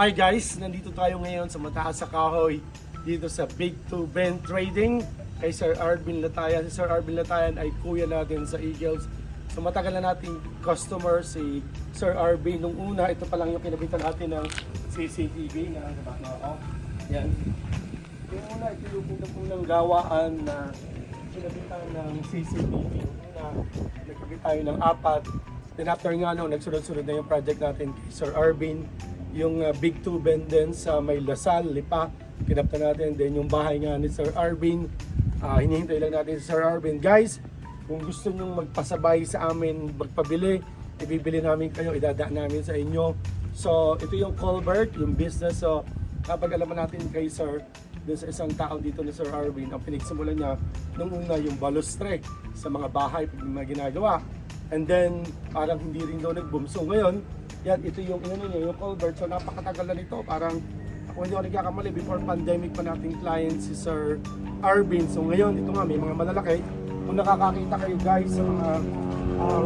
Hi guys, nandito tayo ngayon sa Mataas sa Kahoy dito sa Big 2 Ben Trading kay Sir Arvin Latayan. Si Sir Arvin Latayan ay kuya natin sa Eagles. So matagal na nating customer si Sir Arvin. Nung una, ito pa lang yung kinabitan natin ng CCTV na yan. Yung una, ito yung unang gawaan na kinabitan ng CCTV. Nagkabit tayo ng 4. Then after nga nagsunod-sunod na yung project natin kay Sir Arvin. Yung Big 2 Ben din sa may Lasal, Lipa, kinapta natin. Then yung bahay nga ni Sir Arvin, hinihintay lang natin si Sir Arvin. Guys, kung gusto nyong magpasabay sa amin, magpabili, ibibili namin kayo, idadaan namin sa inyo. So, ito yung Colbert, yung business. So, kapag alam natin kay Sir, dun sa isang tao dito ni Sir Arvin, ang pinagsimulan niya, nung una yung balustre sa mga bahay, mga ginagawa. And then, parang hindi rin daw nag-boom. So, ngayon, yan, ito yung yung Colbert. So napakatagal na nito. Parang ako hindi ako nagkakamali, before pandemic pa nating client si Sir Arvin. So ngayon, ito nga, may mga malalaki. Kung nakakakita kayo guys sa mga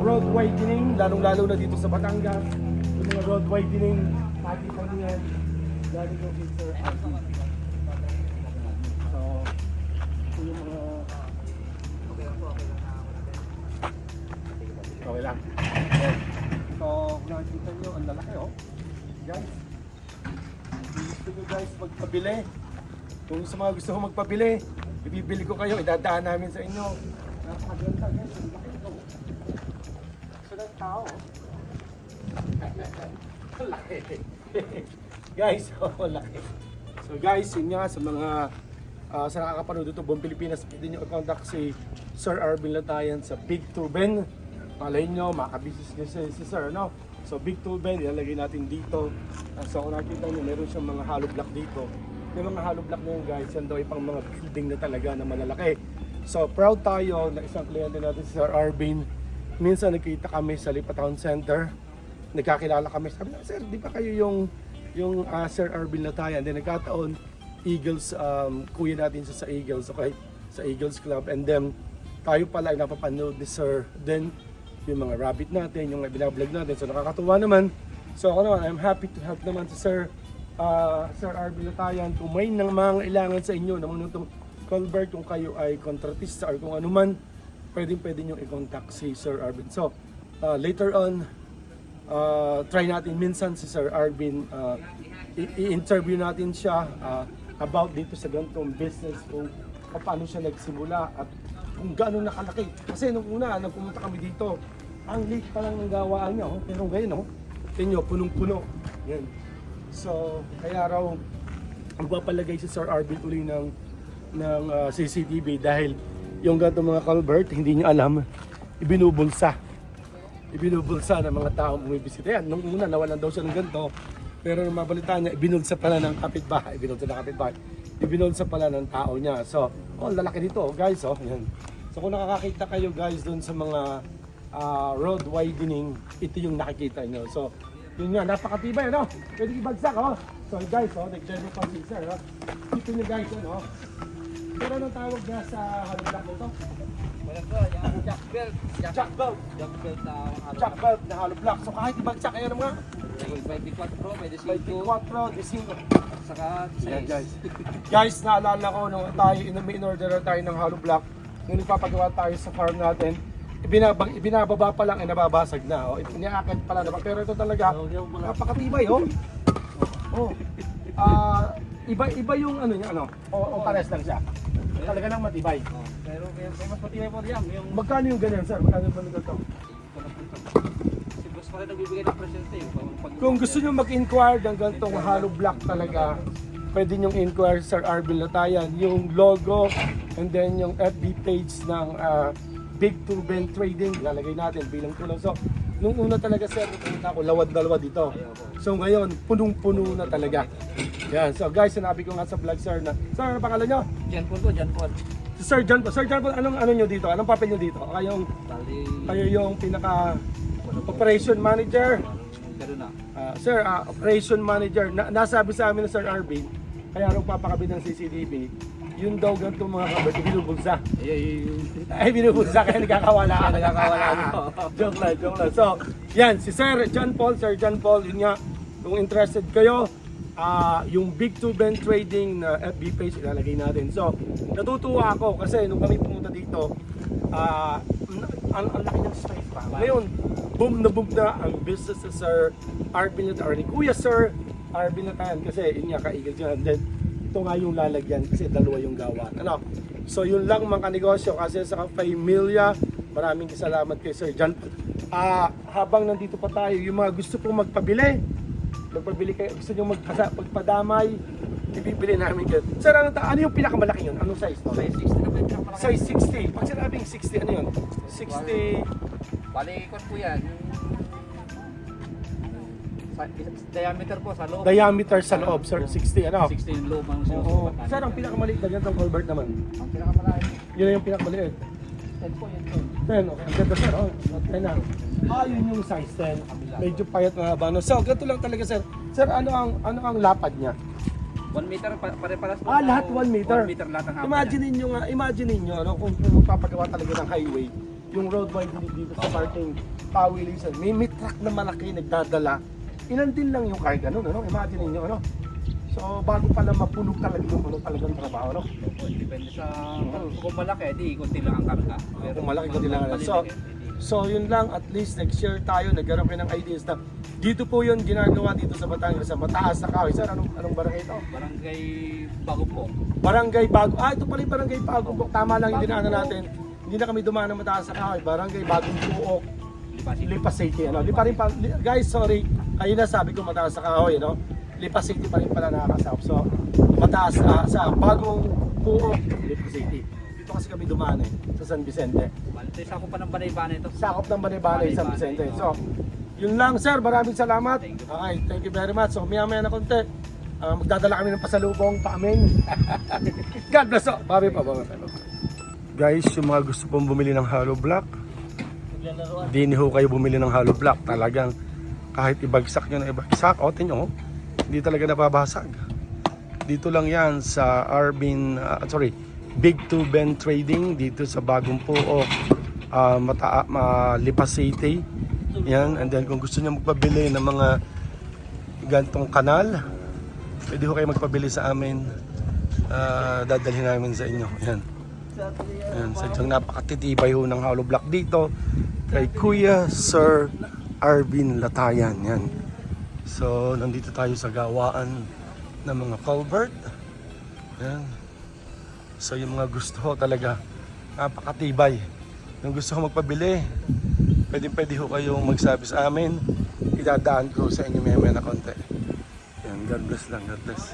road widening, lalong-lalo na dito sa Batangas, yung mga road widening, nakikita nyo yan, galing yung kay Sir Arvin. So, ito yung mga... Okay lang. So, kung nakikita nyo, ang lalaki guys, gusto nyo guys magpabili. Kung sa mga gusto ko magpabili, ibibili ko kayo, idadaan namin sa inyo. Napakaganda guys, ang laki ito. Gusto ng tao. Ang laki. Guys, laki. So guys, yun nga sa mga sa nakakapanood dito, buong Pilipinas, pwede nyo i-contact si Sir Arvin Latayan sa Big 2 Ben. Malay nyo, makabisis nyo si Sir, no? So, Big 2 Ben, ilalagay natin dito. So, kung nakita nyo, meron siyang mga hollow block dito. Yung mga hollow block na yun, guys, yan daw ay pang mga building na talaga na malalaki. So, proud tayo na isang kliyente natin si Sir Arvin. Minsan, nagkita kami sa Lipa Town Center. Nagkakilala kami. Sabi na, Sir, di ba kayo yung Sir Arvin Latayan? Then, nagkataon, Eagles, kuya natin sa Eagles, okay? Sa Eagles Club. And then, tayo pala ay napapanood ni Sir. Then, yung mga rabbit natin, yung binablog natin. So nakakatuwa naman. So ako naman, I'm happy to help naman si Sir Arvin Latayan. Kung may nang mga ilangan sa inyo, naman itong Colbert, kung kayo ay kontratista or kung ano man, pwede nyo i-contact si Sir Arvin. So later on, try natin minsan si Sir Arvin, i-interview natin siya about dito sa ganitong business, kung paano siya nagsimula at kung gaano nakalaki. Kasi nung una, nang pumunta kami dito, ang liit pa lang ng gawaan niya, pero ngayon, tingnan nyo, punong-puno. Yan. So, kaya raw, magpapalagay si Sir Arvin uli ng CCTV dahil yung ganitong mga Colbert, hindi niya alam, ibinubulsa. Ibinubulsa ng mga tao bumibisita. Yan, nung una, nawalan daw siya ng ganito, pero nung mabalitaan niya, ibinulsa pala ng kapitbahay. Ibinulsa pala ng tao niya. So, lalaki dito, guys, yan. So, kung nakakakita kayo, guys, dun sa mga road widening, ito yung nakikita nyo. So, yun nga, napakatibay, Pwede ibagsak, So, guys, nag-general pa si Sir, Ito nyo, guys, Pero anong tawag niya sa halong nito? Wala po, yung jack belt. Jack belt. Jack belt na Jack belt na hollow block. So, kahit ibagsak, ayan mga 24 Pro, pwede 5 24, 15. saka Ayan, 6. guys. Guys, naalala ko nung tayo, in-order tayo ng hollow block, nung nagpapagawa tayo sa farm natin, ibinababa pa lang ay nababasag na. Iniakit pala naman. Pero ito talaga, napakatibay, iba yung ano niya, o pares lang siya. Talaga lang matibay. Pero may mas matibay po diyan. Yung Magkano yung ganyan, sir? Magkano yung ganito? si boss pa rin nagbibigay ng presente. Kung gusto nyo mag-inquire ng ganitong hollow block talaga, pwede nyo inquire Sir Arvin Latayan. Yung logo and then yung FB page ng Big 2 Ben Trading, lalagay natin bilang tulong. So, nung una talaga sir, pumunta ako, lawad-dalawad dito. So ngayon, punong-puno na talaga. Yan. So guys, sinabi ko nga sa vlog sir na, sir, ano pangalan nyo? Jan Paul po, Jan Paul. Si Sir John Paul. Sir John Paul, anong nyo dito? Anong papel nyo dito? Kayo yung pinaka operation manager. Pero na. Sir, operation manager, nasabi sa amin ng Sir Arvin, kaya nung papakabit ng CCTV, yun daw ganitong mga kabit, binubulsa. Ay, binubulsa kaya nagkakawala ka. Joke lang. So, yan, si Sir John Paul, yun nga, kung interested kayo, yung Big Two Ben Trading na FB page ilalagay natin. So, natutuwa ako kasi nung kami pumunta dito, ang laki ng strike pa. Ngayon, boom na ang business sa Sir Arvin Latayan, ni Kuya Sir Arvin Latayan kasi yun nga kaigal siya. Then, ito nga yung lalagyan kasi dalawa yung gawa. Ano? So, yun lang mga kanegosyo kasi sa Familia, maraming salamat kay Sir John. Habang nandito pa tayo, yung mga gusto pong magpabili kayo, gusto nyo magpadamay, ibibili namin kayo. Sir, ano yung pinakamalaki yun? Anong size? No? Size 60 na ba yung pinakamalaki? Size 60. Pag sinabing 60, ano yun? 60. Bali, ikot po yan. Diameter po sa loob. Diameter sa loob, sir. 60, ano? 60 yung loob ang Oo. sinusukat. Sir, ang pinakamaliit na ganitong culvert naman. Ang pinakamalaki. Yun na yung pinakamaliit. 10 po yan. 10, okay. Ang ganda, sir. Oh, 10 na. Yun yung size 10. Medyo payat na haba. No? So, ganito lang talaga, sir. Sir, ano ang lapad niya? 1 meter, pare-paras po. Lahat 1 meter. 1 meter lahat ang haba Imagine niyo, ano, kung magpapagawa talaga ng highway, yung road widening dito sa parking pawilisan, may truck na malaki nagdadala. Ilan din lang yung carga nun, ano? Imagine niyo, ano? So, bago pala mapunog talaga yung talagang trabaho, no? Po, depende sa kung malaki, di konti lang ang karga. Pero Kung malaki, konti lang ang karga. So, yun lang, at least nag-share tayo, nagkaroon kayo ng ideas na dito po yun ginagawa dito sa Batangas, sa Mataas na Kahoy. Sir, anong barangay ito? Barangay Bago po. Barangay Bago. Ito pala yung Barangay Bago. Tama lang yung dinaanan natin. Hindi na kami dumaan ng Mataas na Kahoy. Barangay Bagong Puok, Lipa City. Ano? Guys, sorry. Kayo na sabi ko Mataas na Kahoy. Ano? Lipa City pa rin pala nakakasap. So, Mataas sa Bagong Puok, Lipa City. Dito kasi kami dumaan sa San Vicente. Sakop pa ng Banay-Banay ito. Sakop ng Banay-Banay, San Vicente. So, yun lang sir, maraming salamat. Okay, thank you very much. So, maya-maya na konti, magdadala kami ng pasalubong pa amin. God bless. Babi pa. Guys, yung mga gusto pong bumili ng hollow block, hindi ho kayo bumili ng hollow block. Talagang kahit ibagsak nyo na ibagsak, tingnan nyo, hindi talaga napabasag. Dito lang yan sa Big Two Ben Trading dito sa Bagong Puok, Lipa City. Yan, and then kung gusto niyo magpabili ng mga gantong kanal, pwede ho kayo magpabili sa amin. Dadalhin namin sa inyo. Yan. Yan, sadyang napakatitibay ho ng hollow block dito kay Kuya Sir Arvin Latayan. Yan. So, nandito tayo sa gawaan ng mga culvert. Yan. So yung mga gusto ko talaga napakatibay. Yung gusto ko magpabili, pwede ho kayong magsabi sa amin. Idadaan ko sa inyo maya na konti. Yan, God bless lang, God bless.